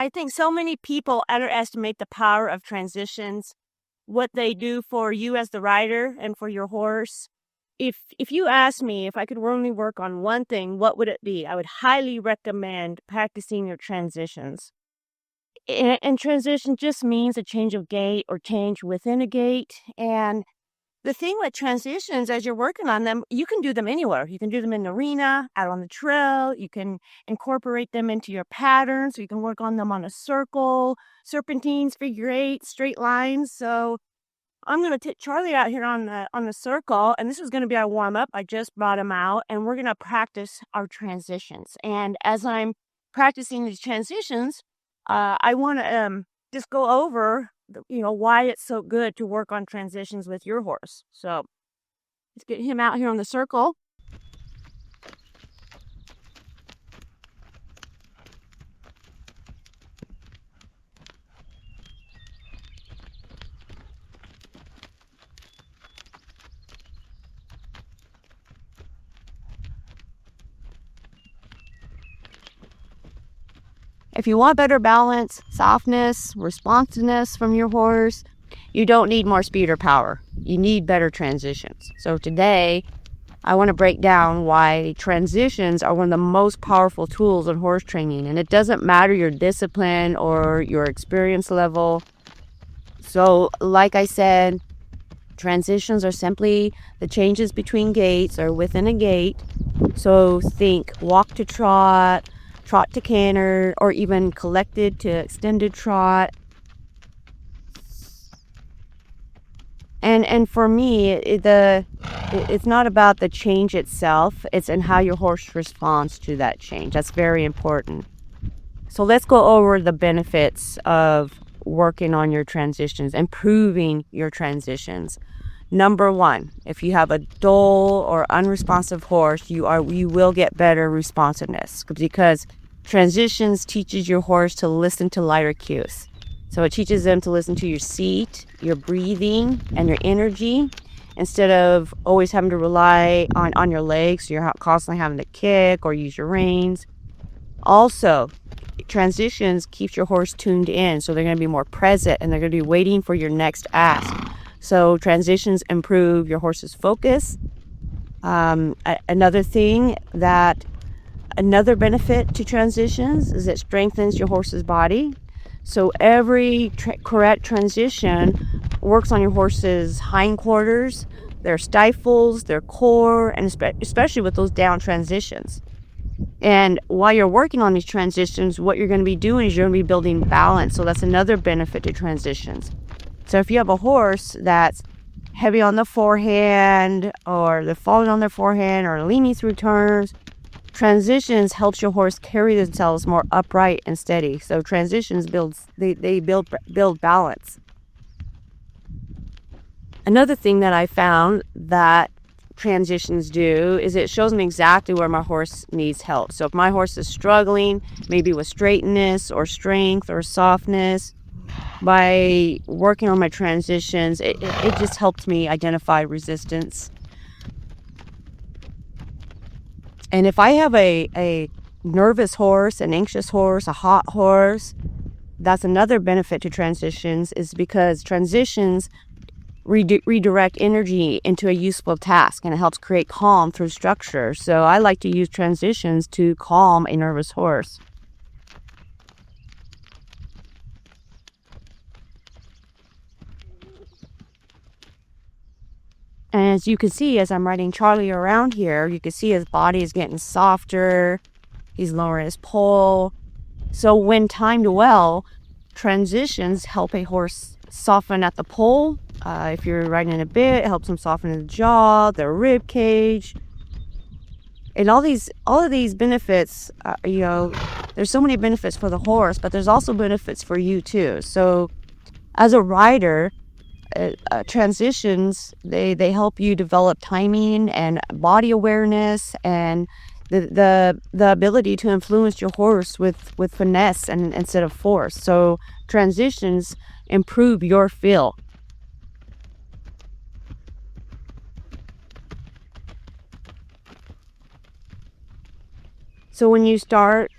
I think so many people underestimate the power of transitions, what they do for you as the rider and for your horse. If you ask me if I could only work on one thing, what would it be? I would highly recommend practicing your transitions. And transition just means a change of gait or change within a gait. And the thing with transitions, as you're working on them, you can do them anywhere. You can do them in the arena, out on the trail. You can incorporate them into your patterns. You can work on them on a circle, serpentines, figure eight, straight lines. So I'm going to take Charlie out here on the circle, and this is going to be our warm up. I just brought him out, and we're going to practice our transitions. And as I'm practicing these transitions, I want to just go over why it's so good to work on transitions with your horse. So let's get him out here on the circle. If you want better balance, softness, responsiveness from your horse, you don't need more speed or power. You need better transitions. So today, I want to break down why transitions are one of the most powerful tools in horse training. And it doesn't matter your discipline or your experience level. So, like I said, transitions are simply the changes between gaits or within a gait. So think walk to trot, trot to canter, or even collected to extended trot. And for me, it's not about the change itself. It's in how your horse responds to that change. That's very important. So let's go over the benefits of working on your transitions, improving your transitions. Number one, if you have a dull or unresponsive horse, you will get better responsiveness because transitions teaches your horse to listen to lighter cues. So it teaches them to listen to your seat, your breathing, and your energy instead of always having to rely on your legs. So you're constantly having to kick or use your reins. Also, transitions keeps your horse tuned in, so they're going to be more present and they're going to be waiting for your next ask. So transitions improve your horse's focus. Another benefit to transitions is it strengthens your horse's body. So every correct transition works on your horse's hindquarters, their stifles, their core, and especially with those down transitions. And while you're working on these transitions, what you're going to be doing is you're going to be building balance. So that's another benefit to transitions. So if you have a horse that's heavy on the forehand, or they're falling on their forehand, or leaning through turns, transitions helps your horse carry themselves more upright and steady. So transitions build balance. Another thing that I found that transitions do is it shows me exactly where my horse needs help. So if my horse is struggling, maybe with straightness or strength or softness, by working on my transitions, it just helps me identify resistance. And if I have a nervous horse, an anxious horse, a hot horse, that's another benefit to transitions, is because transitions redirect energy into a useful task, and it helps create calm through structure. So I like to use transitions to calm a nervous horse. And as you can see, as I'm riding Charlie around here, you can see his body is getting softer. He's lowering his poll. So when timed well, transitions help a horse soften at the poll. If you're riding in a bit, it helps him soften the jaw, the rib cage. And all of these benefits, there's so many benefits for the horse, but there's also benefits for you too. So as a rider, transitions, they help you develop timing and body awareness and the ability to influence your horse with finesse and instead of force. So transitions improve your feel. So when you start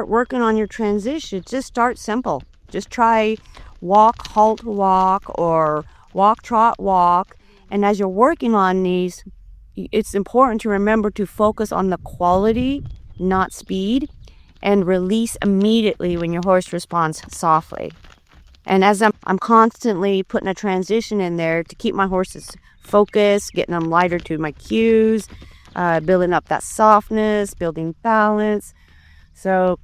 working on your transition, just start simple. Just try walk, halt, walk, or walk, trot, walk. And as you're working on these, it's important to remember to focus on the quality, not speed, and release immediately when your horse responds softly. And as I'm constantly putting a transition in there to keep my horses focused, getting them lighter to my cues, building up that softness, building balance. So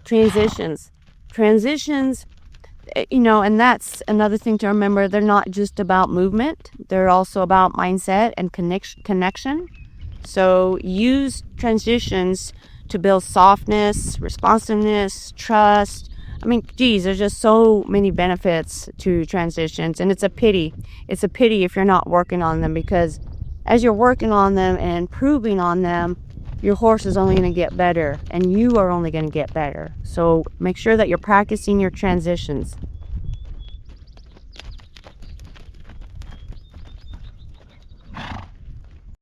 transitions, and that's another thing to remember. They're not just about movement. They're also about mindset and connection. So use transitions to build softness, responsiveness, trust. I mean, geez, there's just so many benefits to transitions, and it's a pity. It's a pity if you're not working on them, because as you're working on them and improving on them, your horse is only going to get better, and you are only going to get better. So make sure that you're practicing your transitions.